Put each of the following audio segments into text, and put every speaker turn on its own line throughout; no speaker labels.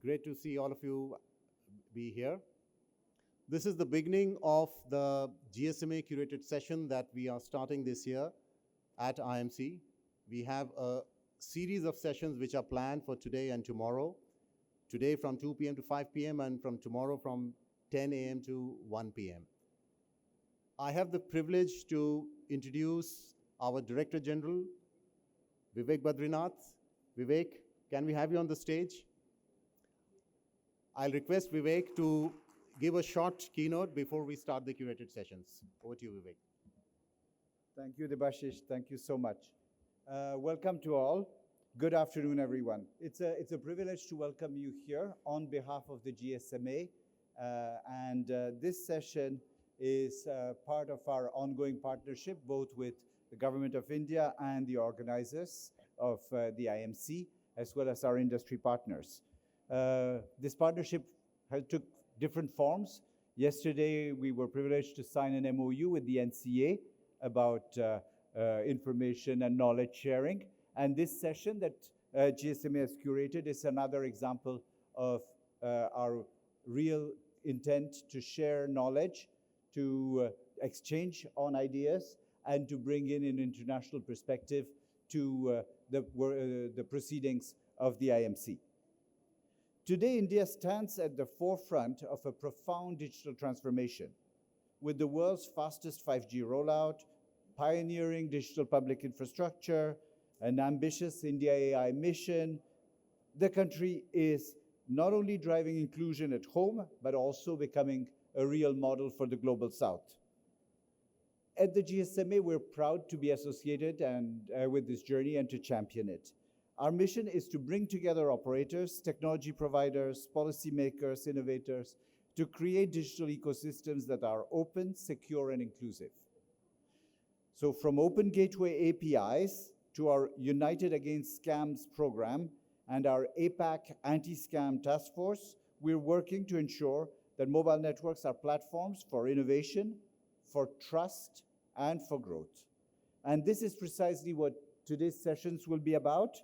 Great to see all of you be here. This is the beginning of the GSMA curated session that we are starting this year at IMC. We have a series of sessions which are planned for today and tomorrow. Today from 2 p.m. to 5 p.m. and from tomorrow from 10 a.m. to 1 p.m. I have the privilege to introduce our Director General, Vivek Badrinath. Vivek, can we have you on the stage? I'll request Vivek to give a short keynote before we start the curated sessions. Over to you, Vivek.
Thank you, Debashish. Thank you so much. Welcome to all. Good afternoon, everyone. It's a privilege to welcome you here on behalf of the GSMA. This session is part of our ongoing partnership, both with the Government of India and the organizers of the IMC, as well as our industry partners. This partnership took different forms. Yesterday, we were privileged to sign an MOU with the NCA about information and knowledge sharing. And this session that GSMA has curated is another example of our real intent to share knowledge, to exchange on ideas, and to bring in an international perspective to the proceedings of the IMC. Today, India stands at the forefront of a profound digital transformation. With the world's fastest 5G rollout, pioneering digital public infrastructure, an ambitious India AI mission, the country is not only driving inclusion at home, but also becoming a real model for the global south. At the GSMA, we're proud to be associated with this journey and to champion it. Our mission is to bring together operators, technology providers, policymakers, innovators, to create digital ecosystems that are open, secure, and inclusive. So from Open Gateway APIs to our United Against Scams program and our APAC Anti-Scam Task Force, we're working to ensure that mobile networks are platforms for innovation, for trust, and for growth. And this is precisely what today's sessions will be about.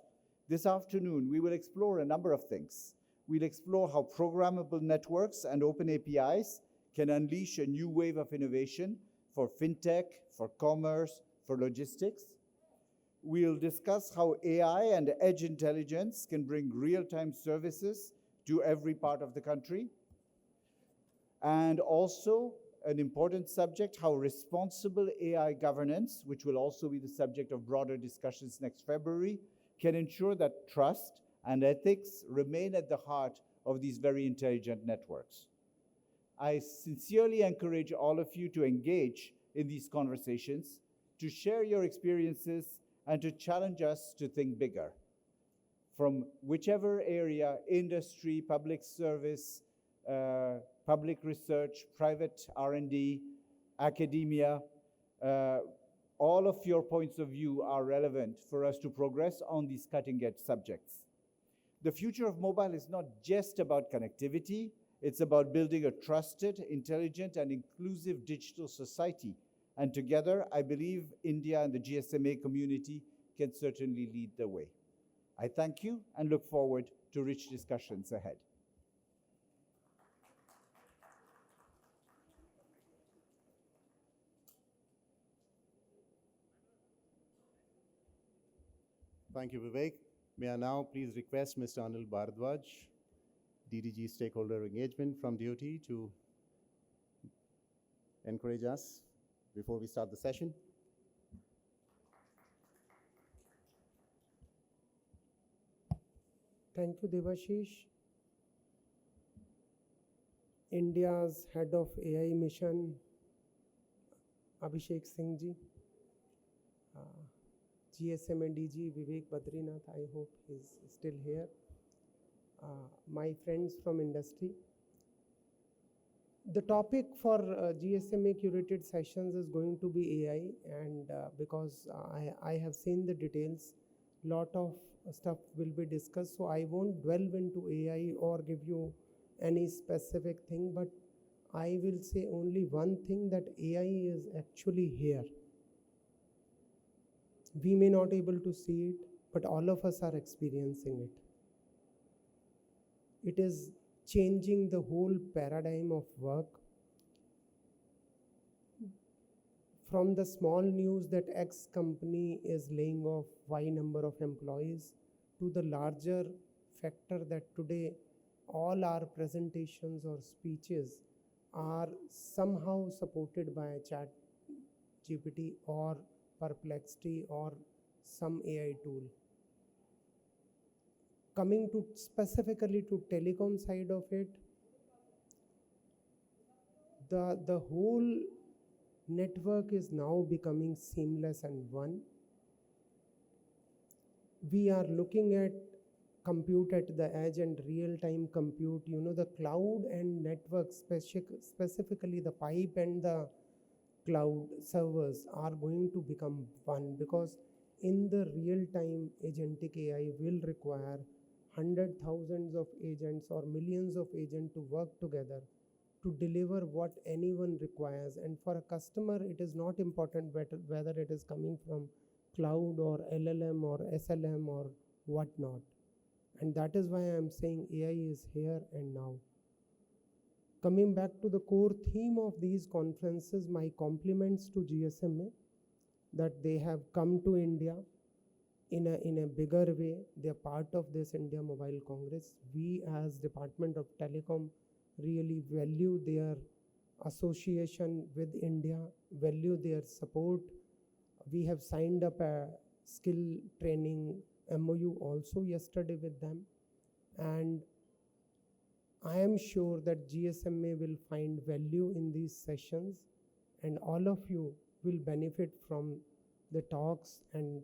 This afternoon, we will explore a number of things. We'll explore how programmable networks and open APIs can unleash a new wave of innovation for fintech, for commerce, for logistics. We'll discuss how AI and edge intelligence can bring real-time services to every part of the country. And also, an important subject, how responsible AI governance, which will also be the subject of broader discussions next February, can ensure that trust and ethics remain at the heart of these very intelligent networks. I sincerely encourage all of you to engage in these conversations, to share your experiences, and to challenge us to think bigger. From whichever area, industry, public service, public research, private R&D, academia, all of your points of view are relevant for us to progress on these cutting-edge subjects. The future of mobile is not just about connectivity, it's about building a trusted, intelligent, and inclusive digital society. And together, I believe India and the GSMA community can certainly lead the way. I thank you and look forward to rich discussions ahead.
Thank you, Vivek. May I now please request Mr. Anil Bharadwaj, DDG Stakeholder Engagement from DOT, to encourage us before we start the session.
Thank you, Debashish. India's head of AI mission, Abhishek Singh ji. GSMA DG Vivek Badrinath, I hope he's still here. My friends from industry. The topic for GSMA curated sessions is going to be AI, and because I have seen the details, lot of stuff will be discussed, so I won't delve into AI or give you any specific thing, but I will say only one thing, that AI is actually here. We may not be able to see it, but all of us are experiencing it. It is changing the whole paradigm of work. From the small news that X company is laying off Y number of employees to the larger factor that today all our presentations or speeches are somehow supported by a chat GPT or Perplexity or some AI tool. Coming to specifically to telecom side of it, the whole network is now becoming seamless and one. We are looking at compute at the edge and real-time compute. The cloud and network, specifically the pipe and the cloud servers are going to become one, because in the real-time agentic AI will require thousands of agents or millions of agents to work together to deliver what anyone requires. And for a customer, it is not important whether it is coming from cloud or LLM or SLM or whatnot. And that is why I am saying AI is here and now. Coming back to the core theme of these conferences, my compliments to GSMA that they have come to India in a bigger way. They are part of this India Mobile Congress. We as Department of Telecom really value their association with India, value their support. We have signed up a skill training MOU also yesterday with them, and I am sure that GSMA will find value in these sessions, and all of you will benefit from the talks and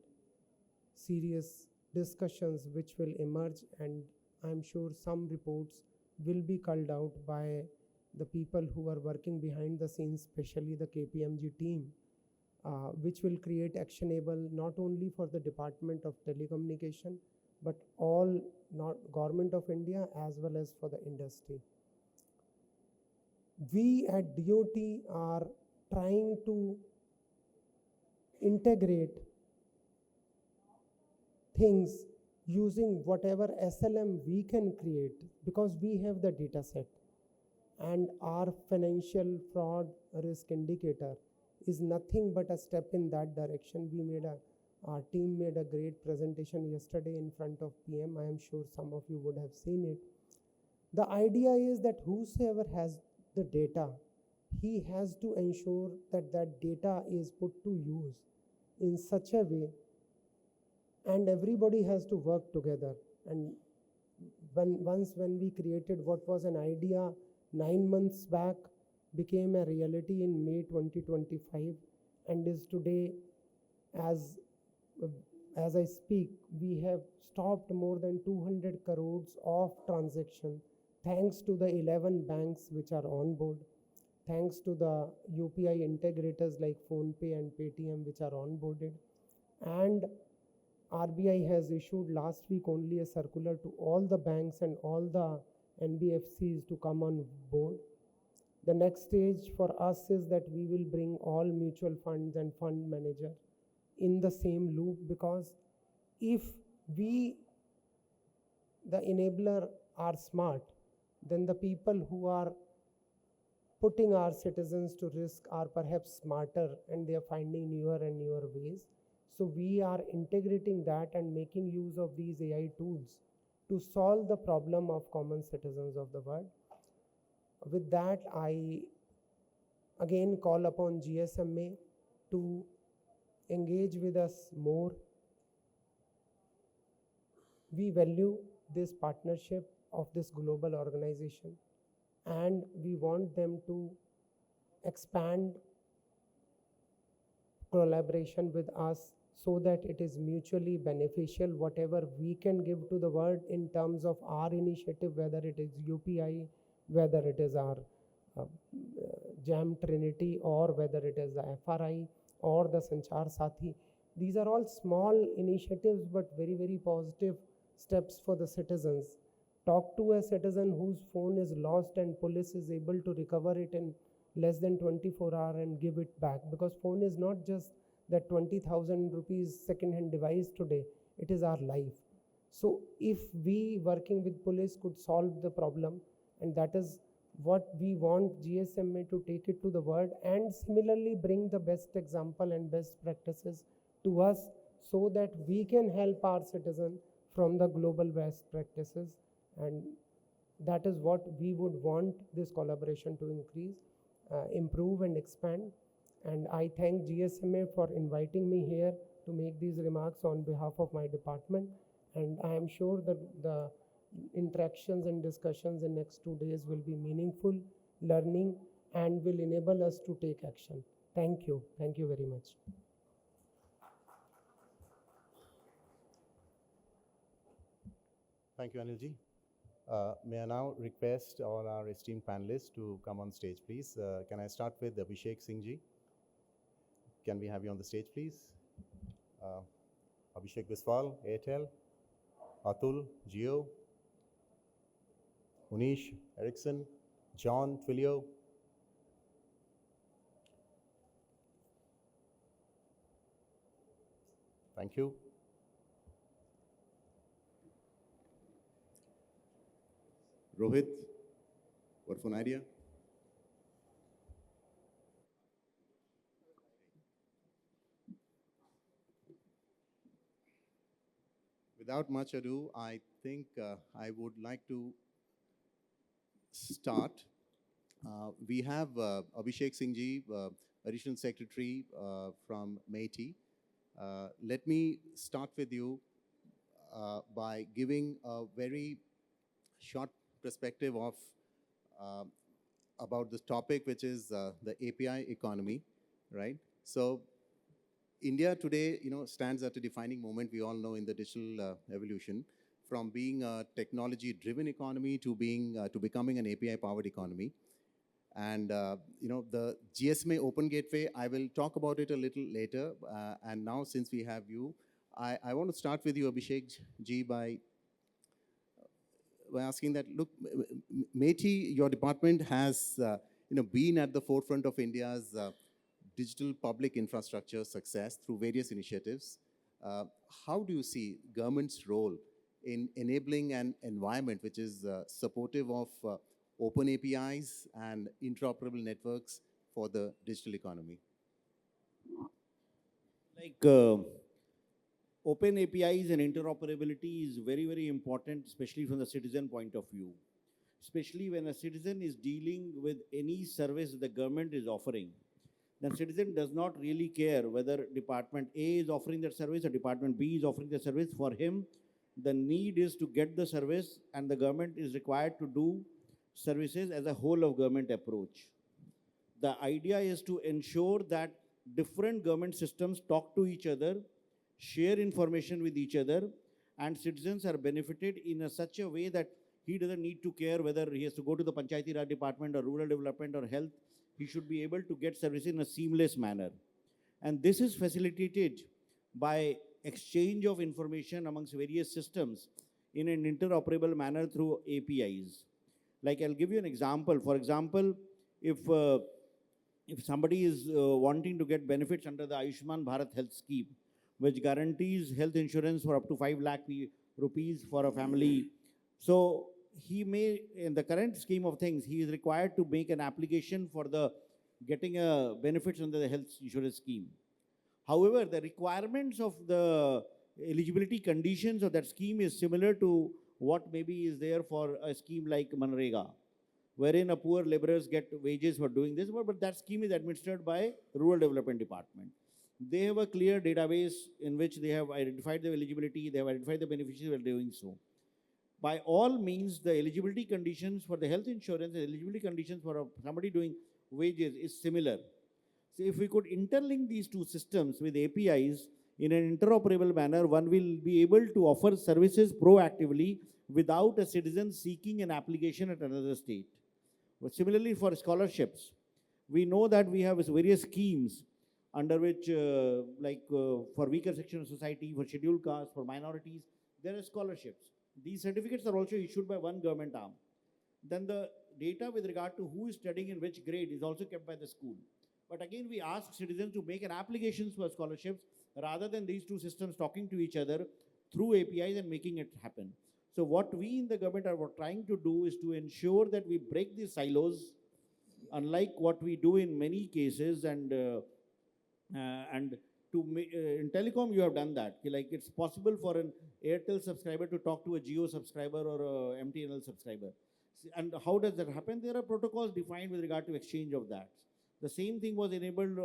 serious discussions which will emerge, and I am sure some reports will be culled out by the people who are working behind the scenes, especially the KPMG team, which will create actionable not only for the Department of Telecommunication, but all not Government of India as well as for the industry. We at DOT are trying to integrate things using whatever SLM we can create, because we have the data set, and our financial fraud risk indicator is nothing but a step in that direction. Our team made a great presentation yesterday in front of PM. I am sure some of you would have seen it. The idea is that whosoever has the data, he has to ensure that that data is put to use in such a way, and everybody has to work together. And when we created what was an idea 9 months back, became a reality in May 2025, and is today, as I speak, we have stopped more than 200 crores of transaction thanks to the 11 banks which are on board, thanks to the UPI integrators like PhonePe and Paytm which are onboarded. And RBI has issued last week only a circular to all the banks and all the NBFCs to come on board. The next stage for us is that we will bring all mutual funds and fund manager in the same loop, because if we, the enabler, are smart, then the people who are putting our citizens to risk are perhaps smarter, and they are finding newer and newer ways. So we are integrating that and making use of these AI tools to solve the problem of common citizens of the world. With that, I again call upon GSMA to engage with us more. We value this partnership of this global organization, and we want them to expand collaboration with us so that it is mutually beneficial. Whatever we can give to the world in terms of our initiative, whether it is UPI, whether it is our Jam Trinity, or whether it is the FRI or the Sanchar Sathi. These are all small initiatives but very, very positive steps for the citizens. Talk to a citizen whose phone is lost and police is able to recover it in less than 24 hours and give it back, because phone is not just that 20,000 rupees second-hand device today, it is our life. So if we working with police could solve the problem, and that is what we want GSMA to take it to the world, and similarly bring the best example and best practices to us, so that we can help our citizen from the global best practices. And that is what we would want this collaboration to increase, improve and expand. And I thank GSMA for inviting me here to make these remarks on behalf of my department. And I am sure that the interactions and discussions in next 2 days will be meaningful, learning, and will enable us to take action. Thank you. Thank you very much.
Thank you, Anilji. May I now request all our esteemed panelists to come on stage, please? Can I start with Abhishek Singh ji? Can we have you on the stage, please? Abhishek Biswal, Airtel. Atul, Jio. Munish, Ericsson. John, Twilio. Thank you. Rohit, Vodafone Idea. Without much ado, I think I would like to start. We have Abhishek Singh ji, Additional Secretary from MeitY. Let me start with you by giving a very short perspective of about this topic, which is the API economy, right? So India today, stands at a defining moment, we all know, in the digital evolution, from being a technology-driven economy to becoming an API-powered economy. And the GSMA Open Gateway, I will talk about it a little later. And now, since we have you, I want to start with you, Abhishek ji, by asking that, look, MeitY, your department has been at the forefront of India's digital public infrastructure success through various initiatives. How do you see government's role in enabling an environment which is supportive of open APIs and interoperable networks for the digital economy?
Open APIs and interoperability is very, very important, especially from the citizen point of view. Especially when a citizen is dealing with any service the government is offering, the citizen does not really care whether Department A is offering that service or Department B is offering the service. For him, the need is to get the service, and the government is required to do services as a whole of government approach. The idea is to ensure that different government systems talk to each other, share information with each other, and citizens are benefited in such a way that he doesn't need to care whether he has to go to the Panchayati Raj department or rural development or health. He should be able to get services in a seamless manner. And this is facilitated by exchange of information amongst various systems in an interoperable manner through APIs. Like, I'll give you an example. For example, if somebody is wanting to get benefits under the Ayushman Bharat Health Scheme, which guarantees health insurance for up to 5 lakh rupees for a family. So he may, in the current scheme of things, he is required to make an application for the getting benefits under the health insurance scheme. However, the requirements of the eligibility conditions of that scheme is similar to what maybe is there for a scheme like Manrega, wherein a poor laborers get wages for doing this, but that scheme is administered by Rural Development Department. They have a clear database in which they have identified the eligibility, they have identified the beneficiaries while doing so. By all means, the eligibility conditions for the health insurance, the eligibility conditions for somebody doing wages is similar. So if we could interlink these two systems with APIs in an interoperable manner, one will be able to offer services proactively without a citizen seeking an application at another state. But similarly, for scholarships, we know that we have various schemes under which, for weaker section of society, for scheduled castes, for minorities, there are scholarships. These certificates are also issued by one government arm. Then the data with regard to who is studying in which grade is also kept by the school. But again, we ask citizens to make an application for scholarships rather than these two systems talking to each other. through APIs and making it happen. So what we in the government are trying to do is to ensure that we break these silos, unlike what we do in many cases, and in telecom you have done that. Like it's possible for an Airtel subscriber to talk to a Jio subscriber or a MTNL subscriber. And how does that happen? There are protocols defined with regard to exchange of that. The same thing was enabled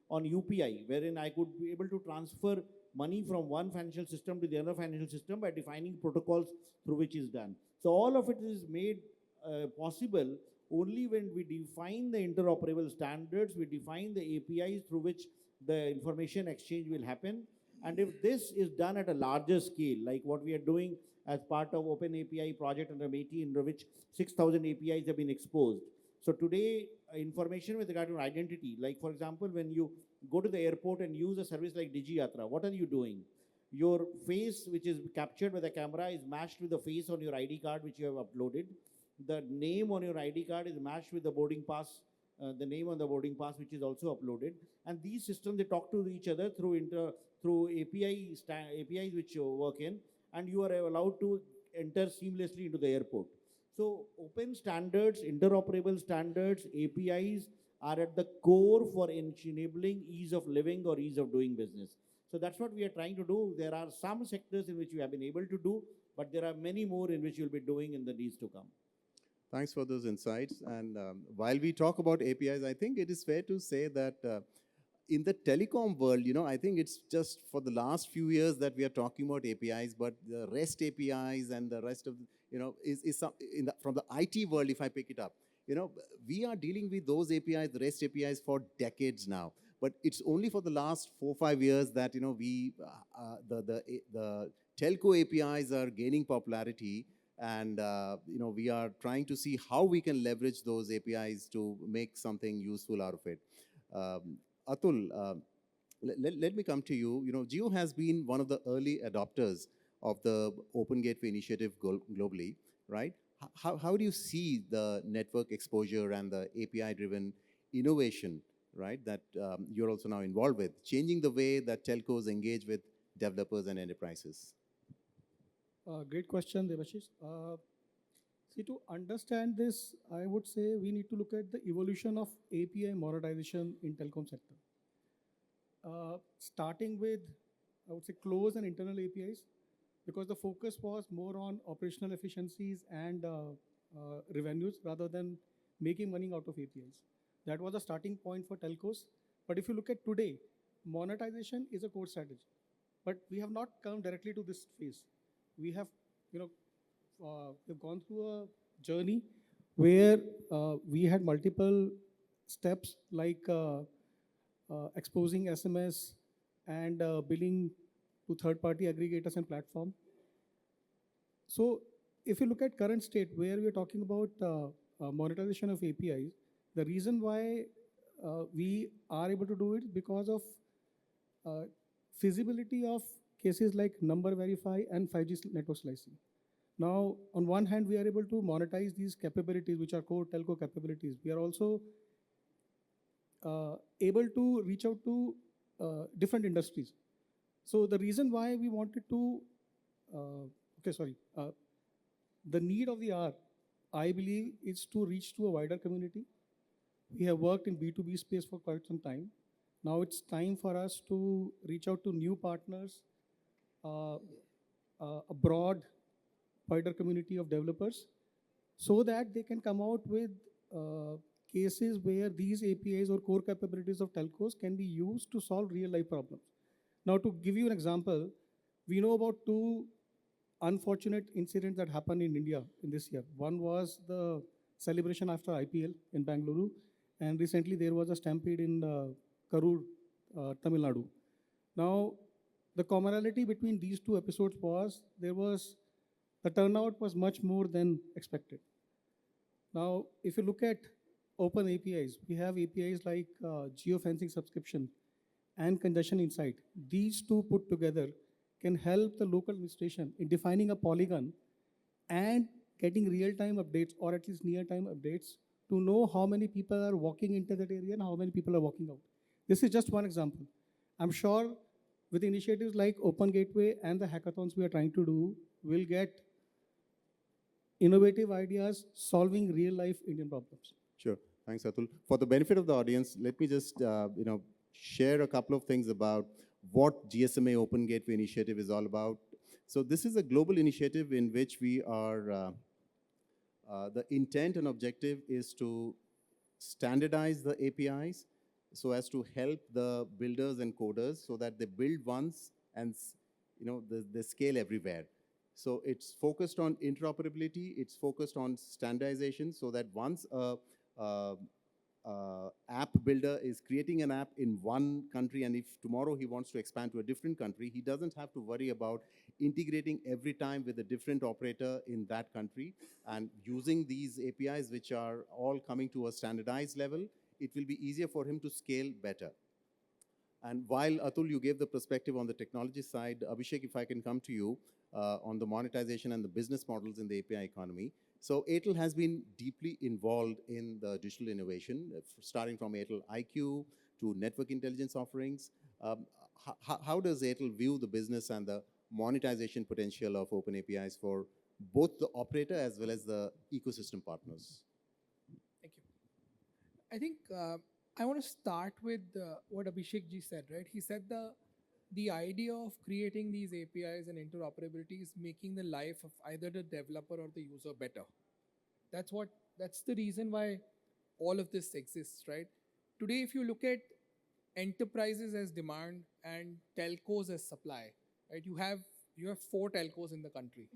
on UPI, wherein I could be able to transfer money from one financial system to the other financial system by defining protocols through which is done. So all of it is made possible only when we define the interoperable standards, we define the APIs through which the information exchange will happen. And if this is done at a larger scale, like what we are doing as part of Open API project under MATI, under which 6,000 APIs have been exposed. So today, information with regard to identity, like for example, when you go to the airport and use a service like DigiYatra, what are you doing? Your face, which is captured by the camera, is matched with the face on your ID card, which you have uploaded. The name on your ID card is matched with the boarding pass, the name on the boarding pass, which is also uploaded. And these systems, they talk to each other through APIs which you work in, and you are allowed to enter seamlessly into the airport. So open standards, interoperable standards, APIs are at the core for enabling ease of living or ease of doing business. So that's what we are trying to do. There are some sectors in which we have been able to do, but there are many more in which you'll be doing in the days to come.
Thanks for those insights. And while we talk about APIs, I think it is fair to say that in the telecom world, I think it's just for the last few years that we are talking about APIs, but the REST APIs and the rest of, is some, from the IT world, if I pick it up, we are dealing with those APIs, the REST APIs for decades now. But it's only for the last 4 or 5 years that, the telco APIs are gaining popularity. And we are trying to see how we can leverage those APIs to make something useful out of it. Atul, let me come to you. Jio has been one of the early adopters of the Open Gateway initiative globally, right? How do you see the network exposure and the API-driven innovation, right, that you're also now involved with, changing the way that telcos engage with developers and enterprises?
Great question, Devashish. See, to understand this, I would say we need to look at the evolution of API monetization in telecom sector. Starting with, I would say, closed and internal APIs, because the focus was more on operational efficiencies and revenues rather than making money out of APIs. That was a starting point for telcos. But if you look at today, monetization is a core strategy. But we have not come directly to this phase. We have, we've gone through a journey where we had multiple steps like exposing SMS and billing to third-party aggregators and platform. So if you look at current state where we're talking about monetization of APIs, the reason why we are able to do it is because of feasibility of cases like number verify and 5G network slicing. Now, on one hand, we are able to monetize these capabilities, which are core telco capabilities. We are also able to reach out to different industries. So the reason why we wanted to, the need of the hour, I believe, is to reach to a wider community. We have worked in B2B space for quite some time. Now it's time for us to reach out to new partners, a broad, wider community of developers, so that they can come out with cases where these APIs or core capabilities of telcos can be used to solve real-life problems. Now, to give you an example, we know about two unfortunate incidents that happened in India in this year. One was the celebration after IPL in Bangalore, and recently there was a stampede in Karur, Tamil Nadu. Now, the commonality between these two episodes was the turnout was much more than expected. Now, if you look at open APIs, we have APIs like geofencing subscription and congestion insight. These two put together can help the local administration in defining a polygon and getting real-time updates or at least near-time updates to know how many people are walking into that area and how many people are walking out. This is just one example. I'm sure with initiatives like Open Gateway and the hackathons we are trying to do, we'll get innovative ideas solving real life Indian problems.
Sure. Thanks, Atul. For the benefit of the audience, let me just share a couple of things about what GSMA Open Gateway Initiative is all about. So this is a global initiative in which we are, the intent and objective is to standardize the APIs so as to help the builders and coders so that they build once and they scale everywhere. So it's focused on interoperability, it's focused on standardization so that once a app builder is creating an app in one country, and if tomorrow he wants to expand to a different country, he doesn't have to worry about integrating every time with a different operator in that country. And using these APIs, which are all coming to a standardized level, it will be easier for him to scale better. And while Atul, you gave the perspective on the technology side, Abhishek, if I can come to you on the monetization and the business models in the API economy. So Airtel has been deeply involved in the digital innovation, starting from Airtel IQ to network intelligence offerings. How does Airtel view the business and the monetization potential of open APIs for both the operator as well as the ecosystem partners?
Thank you. I think I want to start with what Abhishek ji said, right? He said the idea of creating these APIs and interoperability is making the life of either the developer or the user better. That's the reason why all of this exists, right? Today, if you look at enterprises as demand and telcos as supply, right? You have 4 telcos in the country,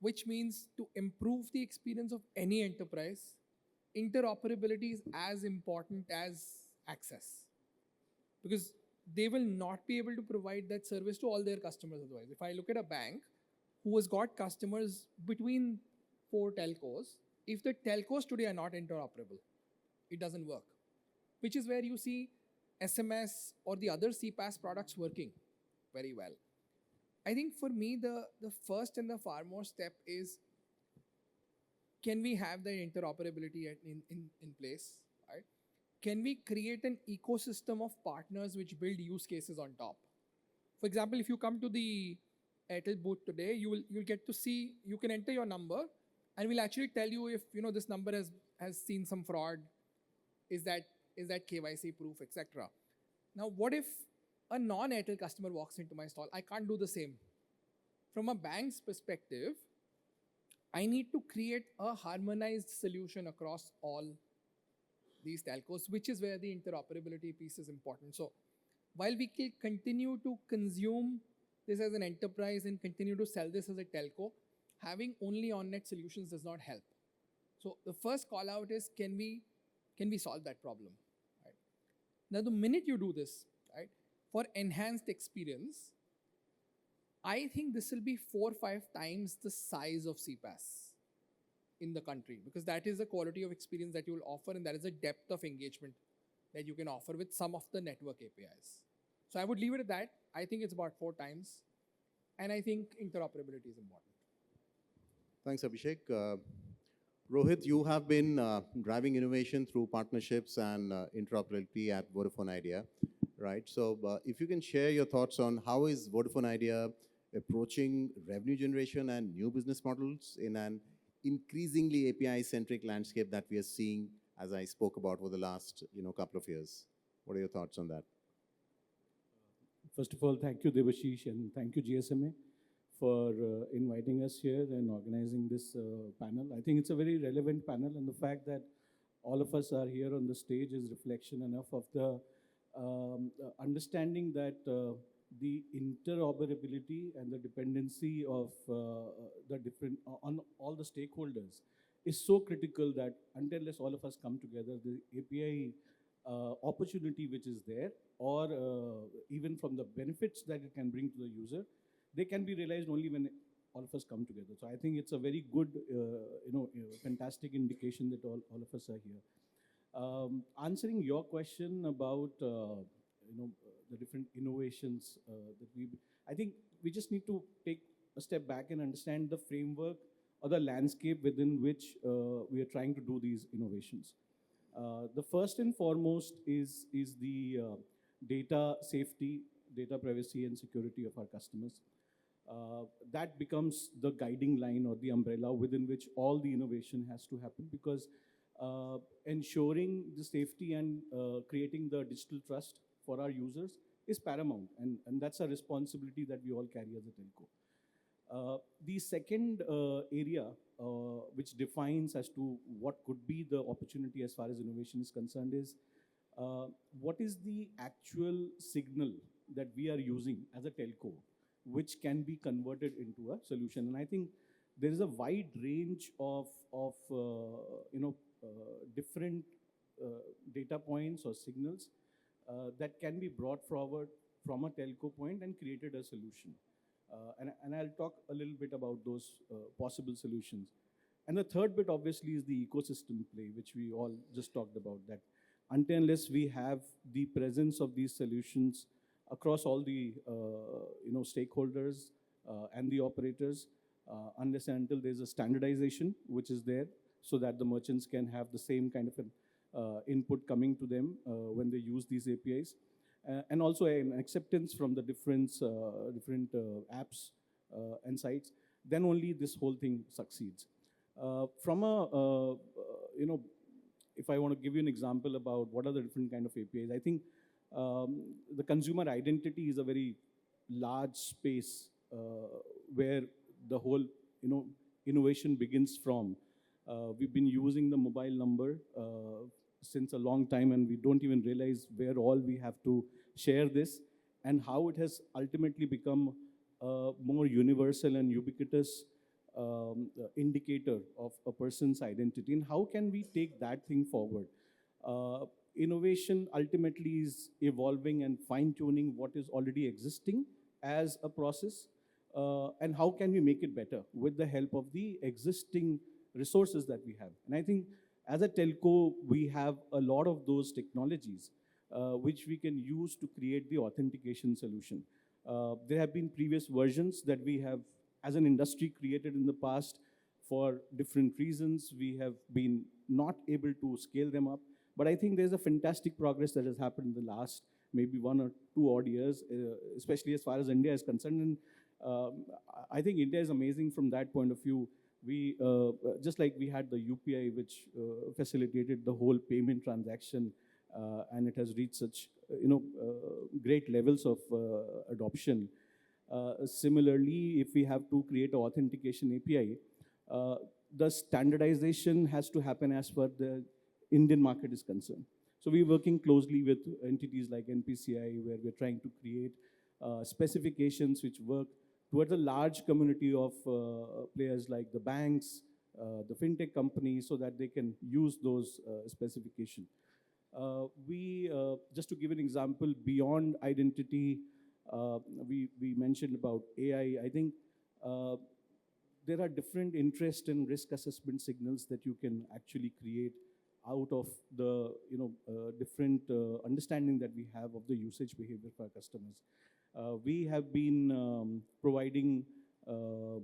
which means to improve the experience of any enterprise, interoperability is as important as access, because they will not be able to provide that service to all their customers otherwise. If I look at a bank who has got customers between 4 telcos, if the telcos today are not interoperable, it doesn't work, which is where you see SMS or the other CPaaS products working very well. I think for me, the first and the foremost step is, can we have the interoperability in place, right? Can we create an ecosystem of partners which build use cases on top? For example, if you come to the Airtel booth today, you'll get to see, you can enter your number and we'll actually tell you if this number has seen some fraud, is that KYC proof, etc. Now, what if a non-Airtel customer walks into my stall? I can't do the same. From a bank's perspective, I need to create a harmonized solution across all these telcos, which is where the interoperability piece is important. So while we can continue to consume this as an enterprise and continue to sell this as a telco, having only on-net solutions does not help. So the first call out is, can we solve that problem? Right? Now, the minute you do this, right, for enhanced experience, I think this will be 4 or 5 times the size of CPaaS in the country, because that is the quality of experience that you will offer, and that is the depth of engagement that you can offer with some of the network APIs. So I would leave it at that. I think it's about 4 times, and I think interoperability is important.
Thanks, Abhishek. Rohit, you have been driving innovation through partnerships and interoperability at Vodafone Idea, right? So if you can share your thoughts on how is Vodafone Idea approaching revenue generation and new business models in an increasingly API-centric landscape that we are seeing, as I spoke about over the last couple of years. What are your thoughts on that?
First of all, thank you, Debashish, and thank you, GSMA, for inviting us here and organizing this panel. I think it's a very relevant panel, and the fact that all of us are here on the stage is reflection enough of the understanding that the interoperability and the dependency of the different on all the stakeholders is so critical that unless all of us come together, the API opportunity which is there, or even from the benefits that it can bring to the user, they can be realized only when all of us come together. So I think it's a very good, fantastic indication that all of us are here. Answering your question about, the different innovations that I think we just need to take a step back and understand the framework or the landscape within which we are trying to do these innovations. The first and foremost is the data safety, data privacy and security of our customers. That becomes the guiding line or the umbrella within which all the innovation has to happen, because ensuring the safety and creating the digital trust for our users is paramount, and that's a responsibility that we all carry as a telco. The second area which defines as to what could be the opportunity as far as innovation is concerned is what is the actual signal that we are using as a telco, which can be converted into a solution. And I think there is a wide range of different data points or signals that can be brought forward from a telco point and created a solution. And I'll talk a little bit about those possible solutions. And the third bit, obviously, is the ecosystem play, which we all just talked about. That until unless we have the presence of these solutions across all the stakeholders and the operators, unless and until there's a standardization which is there, so that the merchants can have the same kind of an input coming to them when they use these APIs, and also an acceptance from the different apps and sites, then only this whole thing succeeds. From a if I want to give you an example about what are the different kind of APIs, I think the consumer identity is a very large space where the whole innovation begins from. We've been using the mobile number since a long time, and we don't even realize where all we have to share this, and how it has ultimately become a more universal and ubiquitous indicator of a person's identity. And how can we take that thing forward? Innovation ultimately is evolving and fine-tuning what is already existing as a process, and how can we make it better with the help of the existing resources that we have. And I think as a telco, we have a lot of those technologies which we can use to create the authentication solution. There have been previous versions that we have, as an industry, created in the past. For different reasons, we have been not able to scale them up. But I think there's a fantastic progress that has happened in the last maybe 1 or 2 odd years, especially as far as India is concerned. And I think India is amazing from that point of view. We, just like we had the UPI, which facilitated the whole payment transaction, and it has reached such great levels of adoption. Similarly, if we have to create an authentication API, the standardization has to happen as per the Indian market is concerned. So we're working closely with entities like NPCI, where we're trying to create specifications which work towards a large community of players like the banks, the fintech companies, so that they can use those specifications. Just to give an example, beyond identity, we mentioned about AI. I think there are different interest and risk assessment signals that you can actually create out of the different understanding that we have of the usage behavior for our customers. We have been providing a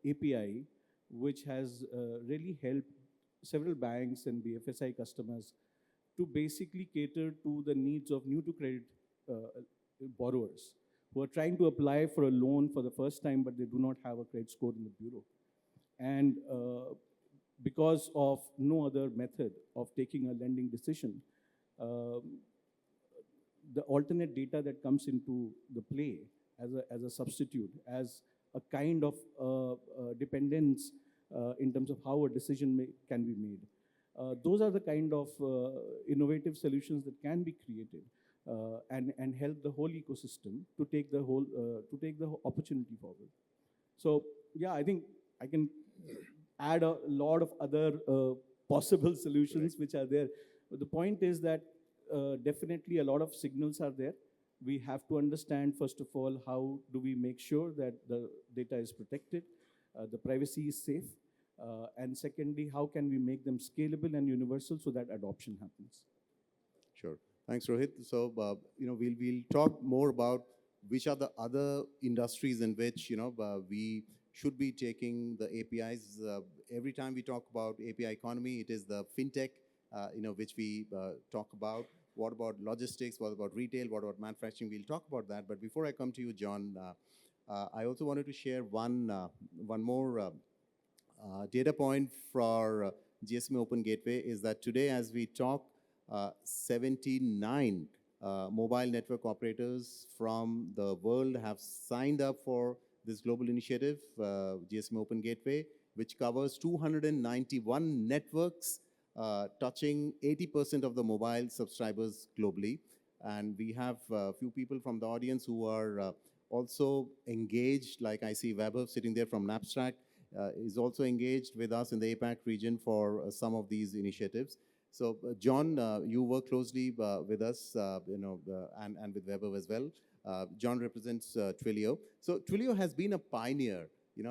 API which has really helped several banks and BFSI customers to basically cater to the needs of new to credit borrowers who are trying to apply for a loan for the first time, but they do not have a credit score in the bureau. And because of no other method of taking a lending decision, the alternate data that comes into the play as a substitute, as a kind of dependence in terms of how a decision can be made. Those are the kind of innovative solutions that can be created and help the whole ecosystem to take the opportunity forward. So yeah, I think I can add a lot of other possible solutions which are there. But the point is that definitely a lot of signals are there. We have to understand, first of all, how do we make sure that the data is protected, the privacy is safe, and secondly, how can we make them scalable and universal so that adoption happens?
Sure. Thanks, Rohit. So, we'll talk more about which are the other industries in which, we should be taking the APIs. Every time we talk about API economy, it is the fintech, which we talk about. what about logistics, what about retail, what about manufacturing. We'll talk about that. But before I come to you, John, I also wanted to share one more data point for GSMA Open Gateway is that today, as we talk, 79 mobile network operators from the world have signed up for this global initiative, GSMA Open Gateway, which covers 291 networks, touching 80% of the mobile subscribers globally. And we have a few people from the audience who are also engaged, like I see Vaibhav sitting there from Napstrack, is also engaged with us in the APAC region for some of these initiatives. So, John, you work closely with us, and with Vaibhav as well. John represents Twilio. So, Twilio has been a pioneer,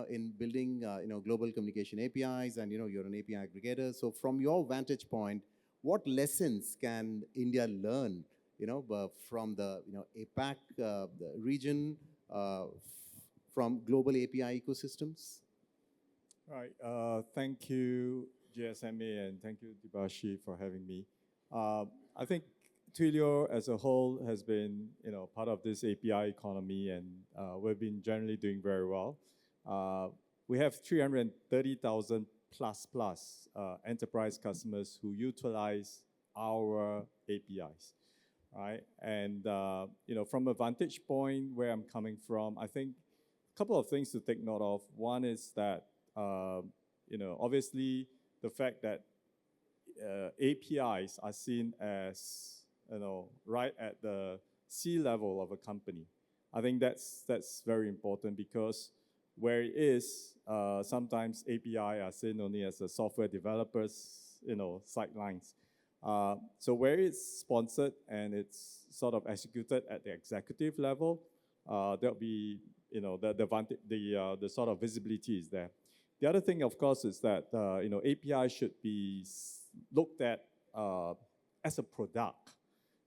in building, global communication APIs, and, you're an API aggregator. So, from your vantage point, what lessons can India learn, from the, APAC region, from global API ecosystems?
Right. Thank you, GSMA, and thank you, Debashi, for having me. I think Twilio as a whole has been, part of this API economy, and we've been generally doing very well. We have 330,000 plus enterprise customers who utilize our APIs, right? And from a vantage point where I'm coming from, I think a couple of things to take note of. One is that obviously the fact that APIs are seen as, right at the C level of a company. I think that's very important, because where it is, sometimes API are seen only as a software developers, sidelines. So where it's sponsored and it's sort of executed at the executive level, there'll be, the sort of visibility is there. The other thing, of course, is that API should be looked at as a product.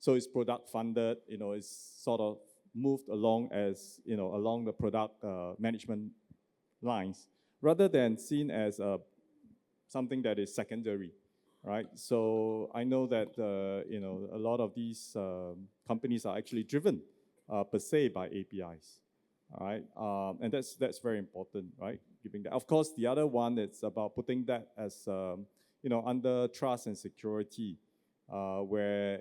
So it's product funded. It's sort of moved along as along the product management lines, rather than seen as something that is secondary, right? So I know that a lot of these companies are actually driven per se by APIs. All right, and that's very important, right? Giving that. Of course, the other one is about putting that as under trust and security, where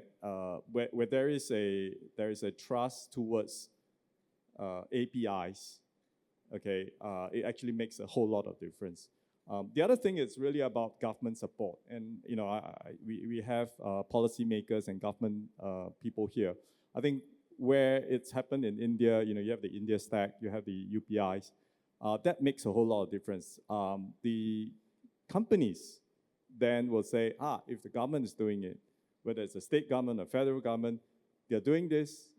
there is a trust towards APIs. Okay, it actually makes a whole lot of difference. The other thing is really about government support, and we have policymakers and government people here. I think where it's happened in India, you have the India stack, you have the UPIs. That makes a whole lot of difference. The companies then will say, if the government is doing it, whether it's a state government or federal government, they're doing this,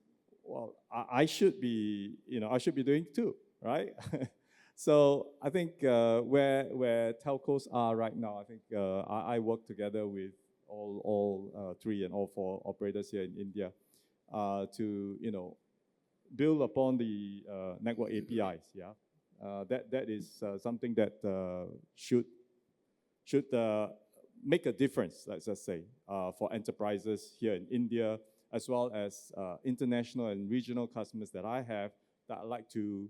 well, I should be doing too, right? So I think where telcos are right now, I think I work together with all three and all four operators here in India to build upon the network APIs. Yeah, that is something that should make a difference. Let's just say for enterprises here in India, as well as international and regional customers that I have that I like to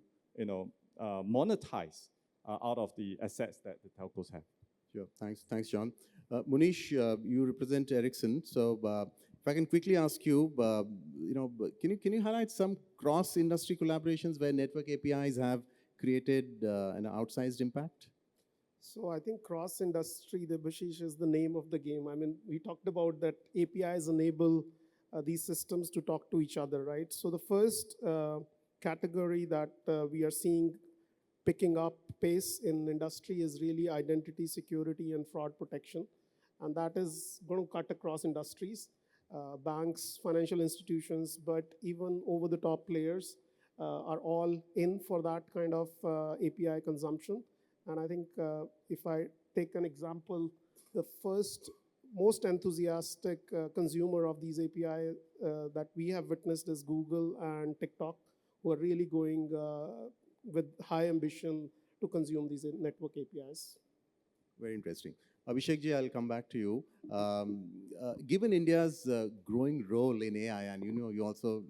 monetize out of the assets that the telcos have.
Sure. Thanks, John. Munish, you represent Ericsson. So if I can quickly ask you, can you highlight some cross-industry collaborations where network APIs have created an outsized impact?
So I think cross-industry, the Bashish, is the name of the game. I mean, we talked about that APIs enable these systems to talk to each other, right? So the first category that we are seeing picking up pace in industry is really identity security and fraud protection. And that is going to cut across industries, banks, financial institutions, but even over-the-top players are all in for that kind of API consumption. And I think if I take an example, the first most enthusiastic consumer of these API that we have witnessed is Google and TikTok, who are really going with high ambition to consume these network APIs.
Very interesting. Abhishek ji, I'll come back to you. Given India's growing role in AI, and you also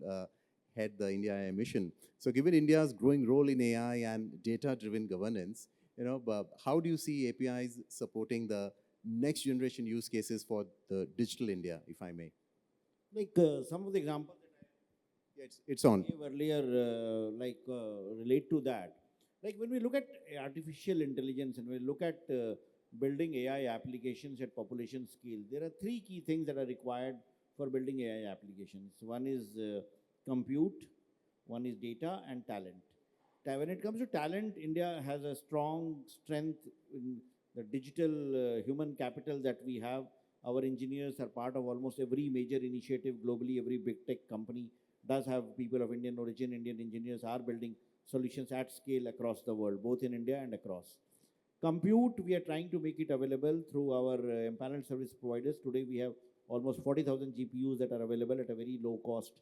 head the India AI mission. So, given India's growing role in AI and data-driven governance, but how do you see APIs supporting the next generation use cases for the digital India, if I may?
Like some of the examples
Yeah, it's on.
gave earlier, relate to that. Like when we look at artificial intelligence and we look at building AI applications at population scale, there are three key things that are required for building AI applications. One is compute, one is data, and talent. When it comes to talent, India has a strong strength in the digital human capital that we have. Our engineers are part of almost every major initiative globally. Every big tech company does have people of Indian origin. Indian engineers are building solutions at scale across the world, both in India and across. Compute, we are trying to make it available through our empaneled service providers. Today, we have almost 40,000 GPUs that are available at a very low cost,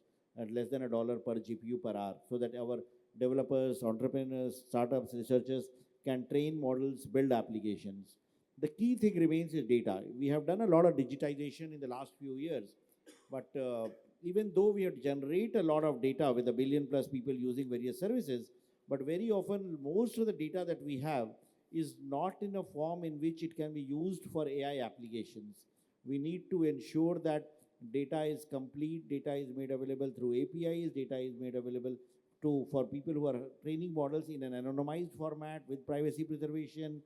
at less than $1 per GPU per hour, so that our developers, entrepreneurs, startups, researchers can train models, build applications. The key thing remains is data. We have done a lot of digitization in the last few years, but even though we have generate a lot of data with a billion plus people using various services, but very often most of the data that we have is not in a form in which it can be used for AI applications. We need to ensure that data is complete, data is made available through APIs, data is made available for people who are training models in an anonymized format with privacy preservation.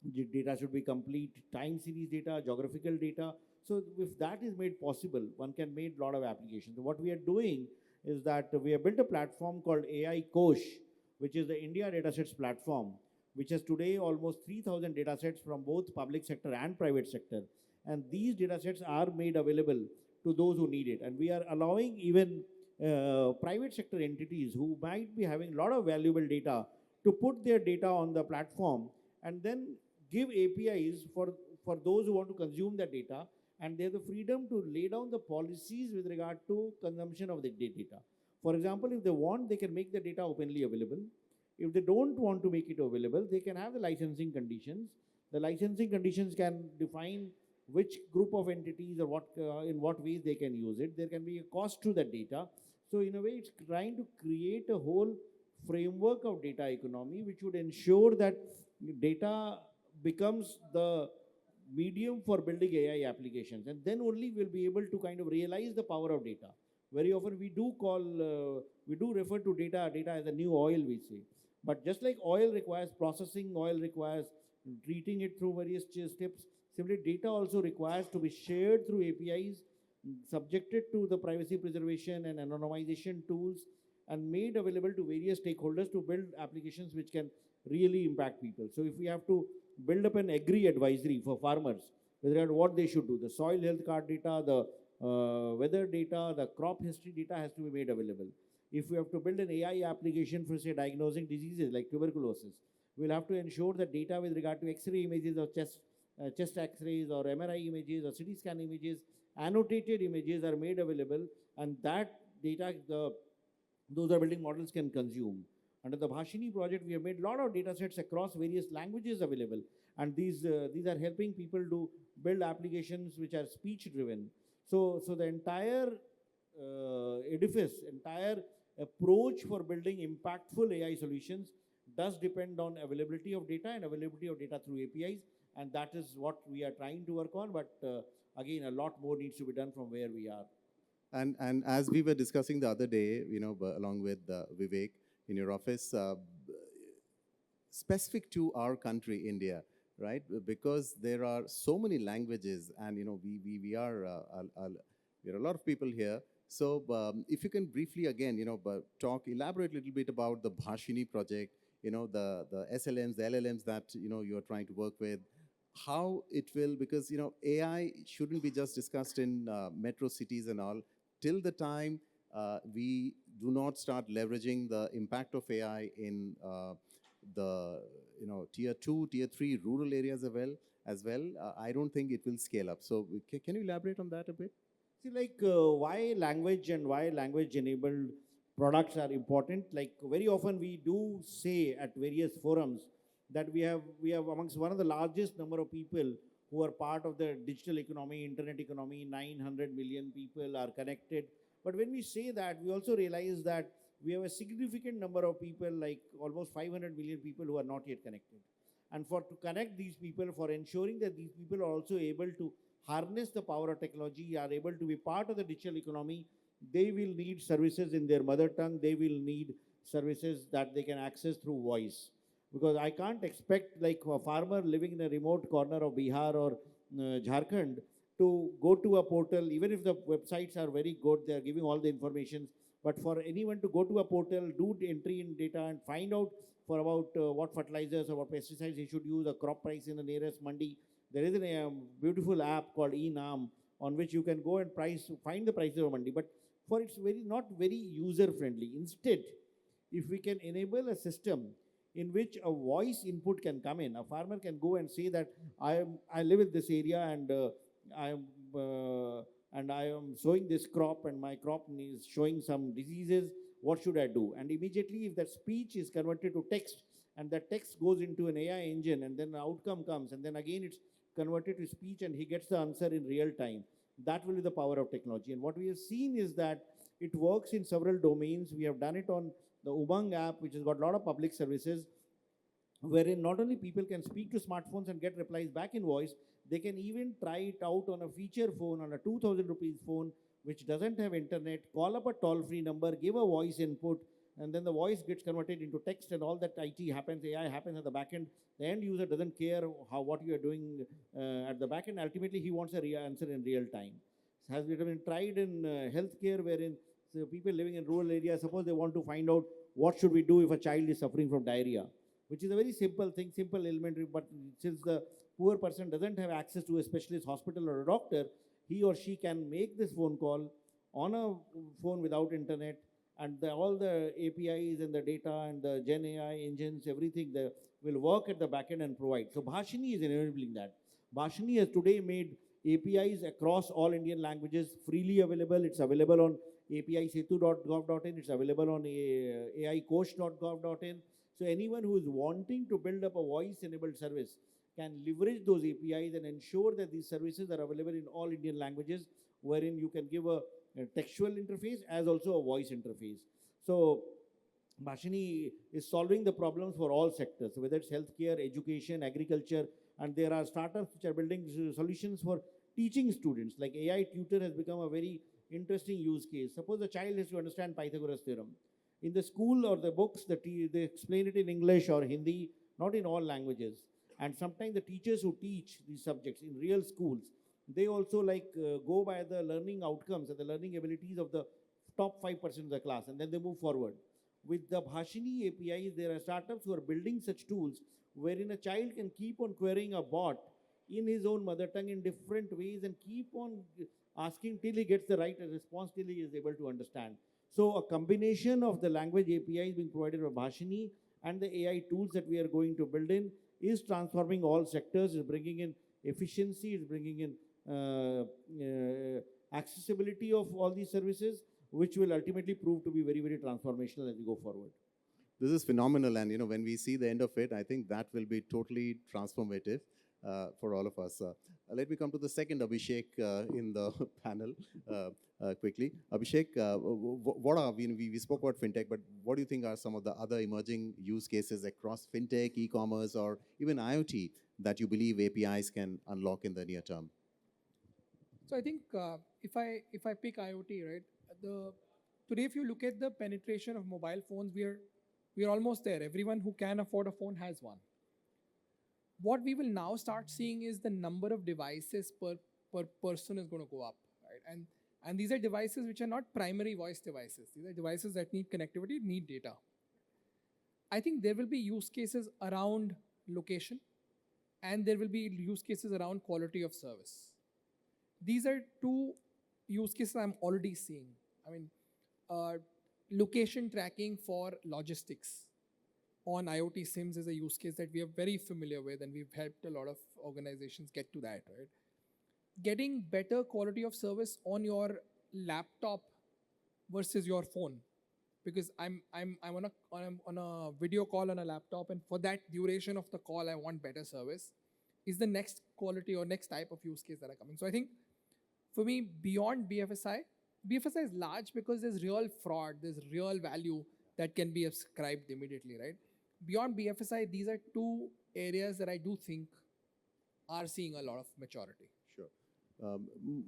The data should be complete, time series data, geographical data. So if that is made possible, one can make a lot of applications. So what we are doing is that we have built a platform called AI Kosh, which is the India datasets platform, which has today almost 3,000 datasets from both public sector and private sector. And these datasets are made available to those who need it. And we are allowing even private sector entities who might be having a lot of valuable data to put their data on the platform and then give APIs for those who want to consume the data, and they have the freedom to lay down the policies with regard to consumption of the data. For example, if they want, they can make the data openly available. If they don't want to make it available, they can have the licensing conditions. The licensing conditions can define which group of entities or in what ways they can use it. There can be a cost to that data. So in a way, it's trying to create a whole framework of data economy, which would ensure that data becomes the medium for building AI applications. And then only we'll be able to kind of realize the power of data. Very often we do refer to data as a new oil, we say. But just like oil requires processing, oil requires treating it through various steps, similarly data also requires to be shared through APIs, subjected to the privacy preservation and anonymization tools, and made available to various stakeholders to build applications which can really impact people. So if we have to build up an agri advisory for farmers with regard to what they should do, the soil health card data, the weather data, the crop history data has to be made available. If we have to build an AI application for, say, diagnosing diseases like tuberculosis, we'll have to ensure that data with regard to X-ray images or chest X-rays or MRI images or CT scan images, annotated images are made available, and that data those are building models can consume. Under the Bhashini project, we have made a lot of data sets across various languages available, and these are helping people to build applications which are speech driven. So the entire edifice, entire approach for building impactful AI solutions does depend on availability of data and availability of data through APIs, and that is what we are trying to work on. But again, a lot more needs to be done from where we are.
And as we were discussing the other day, along with Vivek in your office, specific to our country, India, right? Because there are so many languages, and we are a lot of people here. So if you can briefly again, elaborate a little bit about the Bhashini project, the SLMs, the LLMs that you're trying to work with, how it will, because AI shouldn't be just discussed in metro cities and all. Till the time we do not start leveraging the impact of AI in the tier 2, tier 3 rural areas as well, I don't think it will scale up. So can you elaborate on that a bit?
See, like why language and why language-enabled products are important. Like very often we do say at various forums that we have amongst one of the largest number of people who are part of the digital economy, internet economy. 900 million people are connected. But when we say that, we also realize that we have a significant number of people, like almost 500 million people, who are not yet connected. And to connect these people, for ensuring that these people are also able to harness the power of technology, are able to be part of the digital economy, they will need services in their mother tongue. They will need services that they can access through voice. Because I can't expect like a farmer living in a remote corner of Bihar or Jharkhand to go to a portal, even if the websites are very good, they are giving all the information. But for anyone to go to a portal, do entry in data and find out for about what fertilizers or what pesticides he should use, a crop price in the nearest mandi. There is a beautiful app called eNam on which you can go and find the prices of mandi. But for it's not very user friendly. Instead, if we can enable a system in which a voice input can come in, a farmer can go and say that I live in this area and I am sowing this crop and my crop is showing some diseases. What should I do? And immediately, if that speech is converted to text and that text goes into an AI engine and then the outcome comes and then again it's converted to speech and he gets the answer in real time. That will be the power of technology. And what we have seen is that it works in several domains. We have done it on the Umang app, which has got a lot of public services, wherein not only people can speak to smartphones and get replies back in voice, they can even try it out on a feature phone, on a 2,000 rupees phone, which doesn't have internet, call up a toll-free number, give a voice input, and then the voice gets converted into text and all that IT happens, AI happens at the back end. The end user doesn't care what you are doing at the back end. Ultimately, he wants a answer in real time. It has been tried in healthcare, wherein people living in rural areas, suppose they want to find out what should we do if a child is suffering from diarrhea, which is a very simple thing, simple elementary, but since the poor person doesn't have access to a specialist hospital or a doctor, he or she can make this phone call on a phone without internet, and all the APIs and the data and the Gen AI engines, everything will work at the back end and provide. So Bhashini is enabling that. Bhashini has today made APIs across all Indian languages freely available. It's available on apisetu.gov.in. It's available on aicoach.gov.in. So anyone who is wanting to build up a voice-enabled service can leverage those APIs and ensure that these services are available in all Indian languages, wherein you can give a textual interface as also a voice interface. So Bhashini is solving the problems for all sectors, whether it's healthcare, education, agriculture, and there are startups which are building solutions for teaching students. Like AI tutor has become a very interesting use case. Suppose a child has to understand Pythagoras theorem. In the school or the books, they explain it in English or Hindi, not in all languages. And sometimes the teachers who teach these subjects in real schools, they also go by the learning outcomes and the learning abilities of the top 5% of the class, and then they move forward. With the Bhashini APIs, there are startups who are building such tools wherein a child can keep on querying a bot in his own mother tongue in different ways and keep on asking till he gets the right response, till he is able to understand. So a combination of the language APIs being provided by Bhashini and the AI tools that we are going to build in is transforming all sectors, is bringing in efficiency, is bringing in accessibility of all these services, which will ultimately prove to be very, very transformational as we go forward.
This is phenomenal, and when we see the end of it, I think that will be totally transformative for all of us. Let me come to the second Abhishek in the panel quickly. Abhishek, what are we spoke about fintech, but what do you think are some of the other emerging use cases across fintech, e-commerce, or even IoT that you believe APIs can unlock in the near term?
So I think if I pick IoT, right, today if you look at the penetration of mobile phones, we are almost there. Everyone who can afford a phone has one. What we will now start seeing is the number of devices per person is going to go up, right? And these are devices which are not primary voice devices. These are devices that need connectivity, need data. I think there will be use cases around location, and there will be use cases around quality of service. These are two use cases I'm already seeing. I mean, location tracking for logistics on IoT SIMs is a use case that we are very familiar with, and we've helped a lot of organizations get to that, right? Getting better quality of service on your laptop versus your phone because I'm on a video call on a laptop, and for that duration of the call, I want better service, is the next quality or next type of use case that are coming. So I think for me, beyond BFSI is large because there's real fraud, there's real value that can be ascribed immediately, right? Beyond BFSI, these are two areas that I do think are seeing a lot of maturity.
Sure.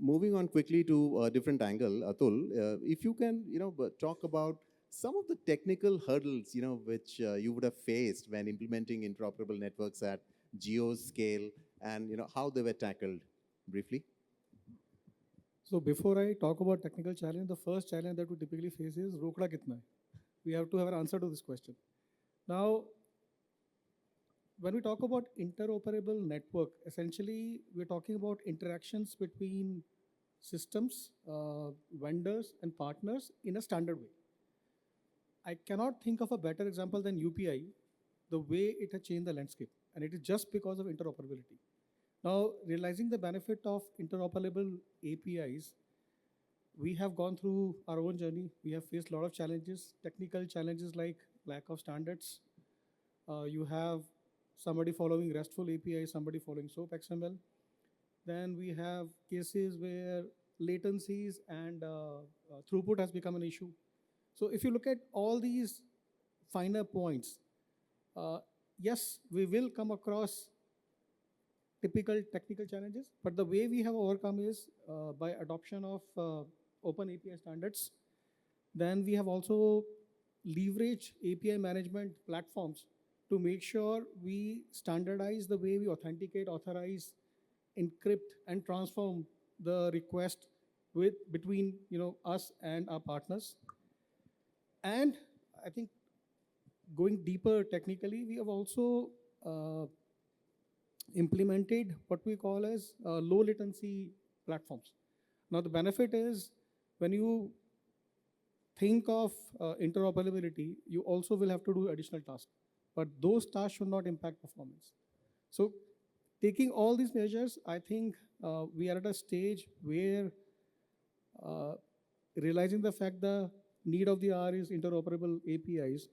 Moving on quickly to a different angle, Atul, if you can, talk about some of the technical hurdles, which you would have faced when implementing interoperable networks at geo scale, and how they were tackled briefly.
So before I talk about technical challenge, the first challenge that we typically face is rokda kitna hai? We have to have an answer to this question. Now, when we talk about interoperable network, essentially we're talking about interactions between systems, vendors, and partners in a standard way. I cannot think of a better example than UPI, the way it has changed the landscape, and it is just because of interoperability. Now, realizing the benefit of interoperable APIs, we have gone through our own journey. We have faced a lot of challenges, technical challenges like lack of standards. You have somebody following RESTful API, somebody following SOAP XML. Then we have cases where latencies and throughput has become an issue. So if you look at all these finer points, yes, we will come across typical technical challenges, but the way we have overcome is by adoption of open API standards. Then we have also leveraged API management platforms to make sure we standardize the way we authenticate, authorize, encrypt, and transform the request between us and our partners. And I think going deeper technically, we have also implemented what we call as low latency platforms. Now the benefit is when you think of interoperability, you also will have to do additional tasks, but those tasks should not impact performance. So taking all these measures, I think we are at a stage where realizing the fact the need of the hour is interoperable APIs,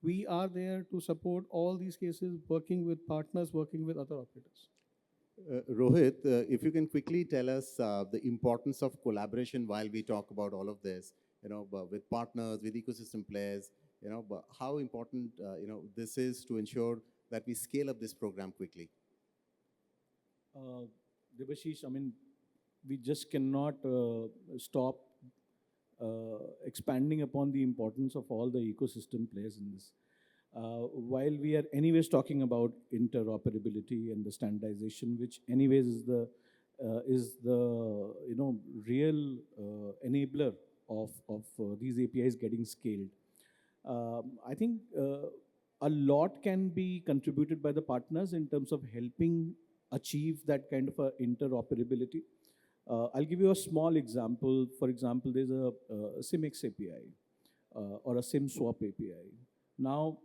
we are there to support all these cases, working with partners, working with other operators.
Rohit, if you can quickly tell us the importance of collaboration while we talk about all of this, with partners, with ecosystem players, but how important, this is to ensure that we scale up this program quickly.
Debashish, I mean, we just cannot stop expanding upon the importance of all the ecosystem players in this. While we are anyways talking about interoperability and the standardization, which anyways is the real enabler of these APIs getting scaled. I think a lot can be contributed by the partners in terms of helping achieve that kind of a interoperability. I'll give you a small example. For example, there's a SIMX API or a SIM swap API. Now,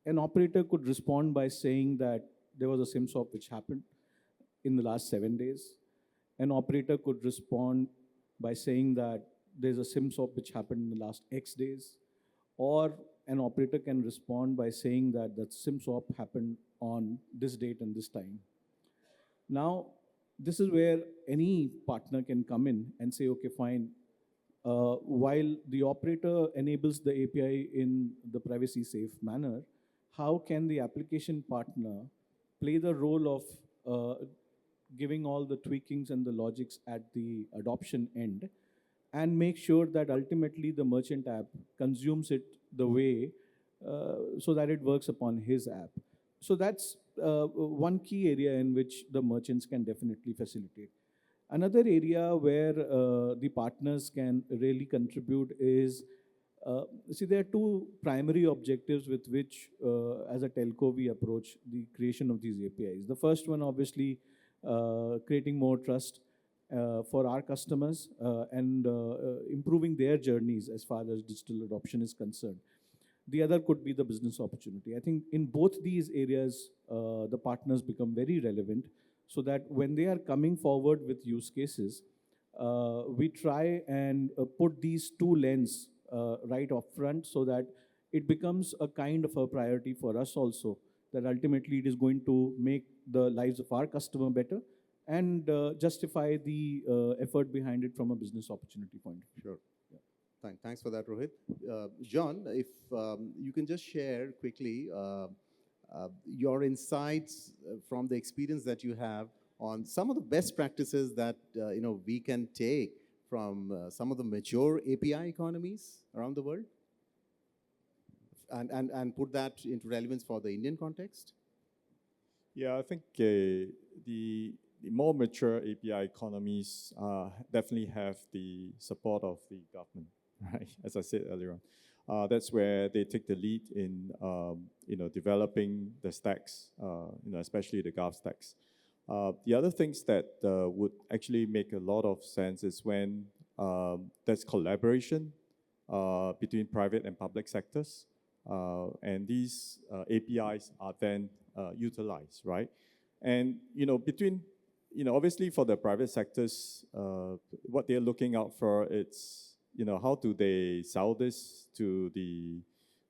an operator could respond by saying that there was a SIM swap which happened in the last 7 days. An operator could respond by saying that there's a SIM swap which happened in the last X days. Or an operator can respond by saying that that SIM swap happened on this date and this time. Now, this is where any partner can come in and say, okay, fine. While the operator enables the API in the privacy safe manner, how can the application partner play the role of giving all the tweakings and the logics at the adoption end and make sure that ultimately the merchant app consumes it the way so that it works upon his app. So that's one key area in which the merchants can definitely facilitate. Another area where the partners can really contribute is, see, there are two primary objectives with which, as a telco, we approach the creation of these APIs. The first one, obviously, creating more trust for our customers and improving their journeys as far as digital adoption is concerned. The other could be the business opportunity. I think in both these areas, the partners become very relevant so that when they are coming forward with use cases, we try and put these two lenses right upfront so that it becomes a kind of a priority for us also, that ultimately it is going to make the lives of our customer better and justify the effort behind it from a business opportunity point of view.
Sure. Thanks for that, Rohit. John, if you can just share quickly your insights from the experience that you have on some of the best practices that we can take from some of the mature API economies around the world, and put that into relevance for the Indian context.
Yeah, I think the more mature API economies definitely have the support of the government, right? As I said earlier on, that's where they take the lead in developing the stacks, especially the Gov stacks. The other things that would actually make a lot of sense is when there's collaboration between private and public sectors, and these APIs are then utilized, right? And between obviously for the private sectors, what they're looking out for, it's how do they sell this to the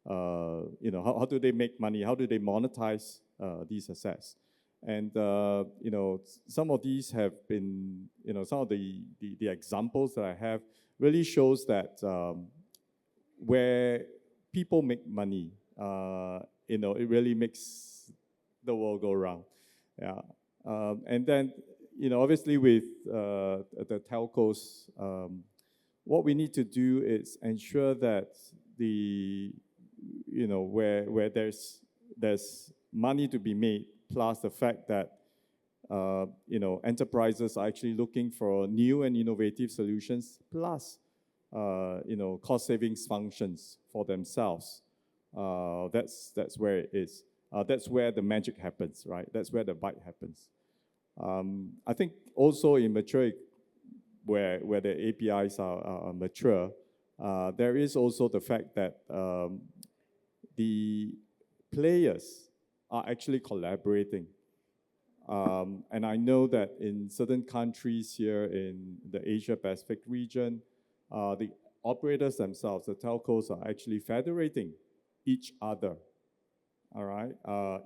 how do they make money? How do they monetize these assets? And some of these have been, some of the examples that I have really shows that where people make money, it really makes the world go round. Yeah, and then obviously with the telcos, what we need to do is ensure that the where there's money to be made, plus the fact that enterprises are actually looking for new and innovative solutions, plus cost savings functions for themselves. That's where it is. That's where the magic happens, right? That's where the bite happens. I think also in mature, where the APIs are mature, there is also the fact that the players are actually collaborating. And I know that in certain countries here in the Asia Pacific region, the operators themselves, the telcos, are actually federating each other, all right,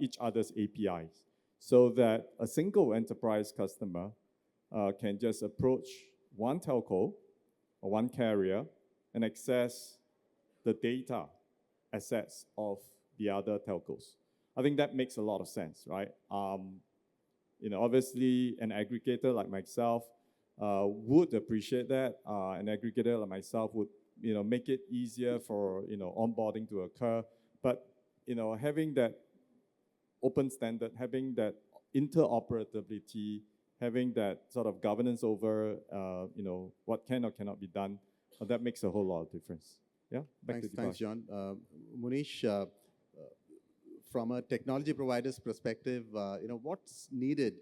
each other's APIs, so that a single enterprise customer can just approach one telco or one carrier and access the data assets of the other telcos. I think that makes a lot of sense, right? Obviously, an aggregator like myself would appreciate that. An aggregator like myself would, make it easier for, onboarding to occur. But, having that open standard, having that interoperability, having that sort of governance over, what can or cannot be done, that makes a whole lot of difference. Yeah.
Thanks, John. Munish, from a technology provider's perspective, what's needed,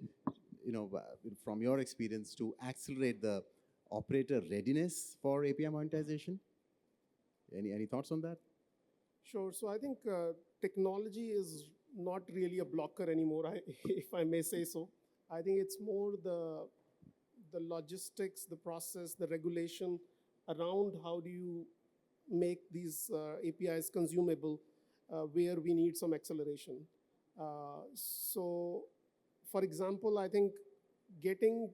from your experience to accelerate the operator readiness for API monetization? Any thoughts on that?
Sure. So I think technology is not really a blocker anymore, if I may say so. I think it's more the logistics, the process, the regulation around how do you make these APIs consumable, where we need some acceleration. So, for example, I think getting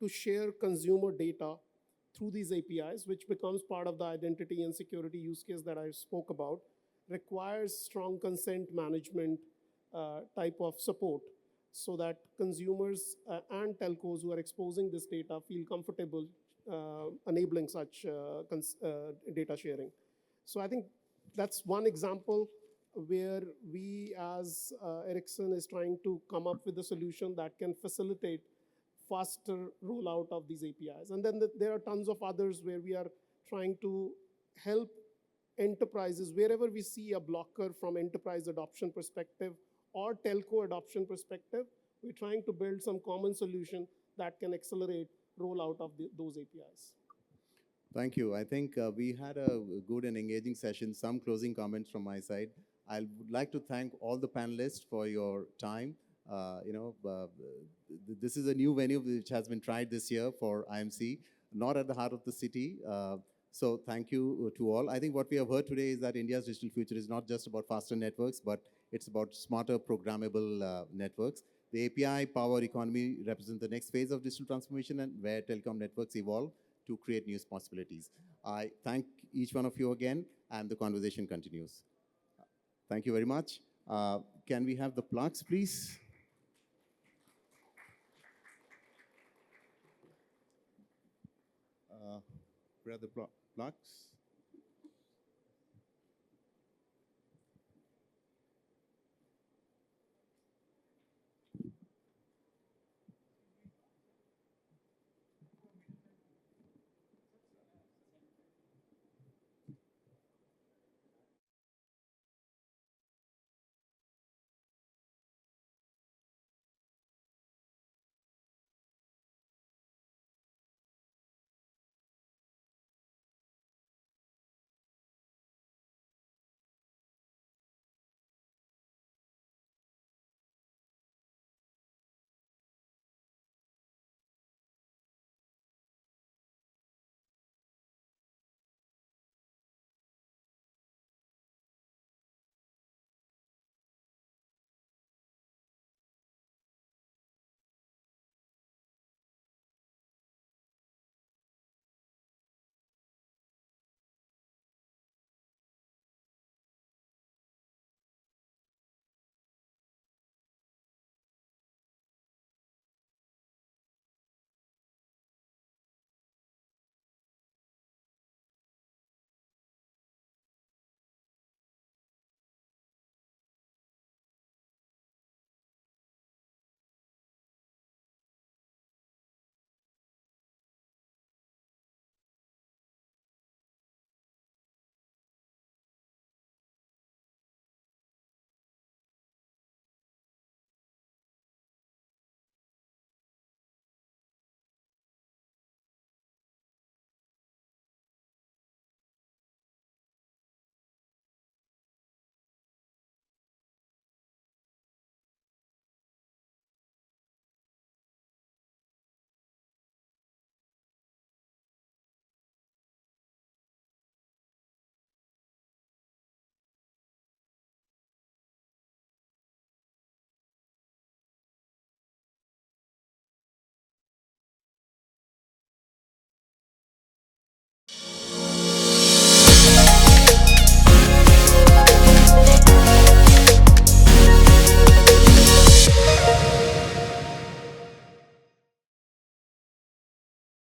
to share consumer data through these APIs, which becomes part of the identity and security use case that I spoke about, requires strong consent management type of support, so that consumers and telcos who are exposing this data feel comfortable enabling such data sharing. So I think that's one example where we as Ericsson is trying to come up with a solution that can facilitate faster rollout of these APIs. And then there are tons of others where we are trying to help enterprises, wherever we see a blocker from enterprise adoption perspective or telco adoption perspective, we're trying to build some common solution that can accelerate rollout of those APIs.
Thank you. I think we had a good and engaging session. Some closing comments from my side. I would like to thank all the panelists for your time. This is a new venue which has been tried this year for IMC, not at the heart of the city. So thank you to all. I think what we have heard today is that India's digital future is not just about faster networks, but it's about smarter programmable networks. The API powered economy represents the next phase of digital transformation and where telecom networks evolve to create new possibilities. I thank each one of you again, and the conversation continues. Thank you very much. Can we have the plaques, please? Where are the plaques?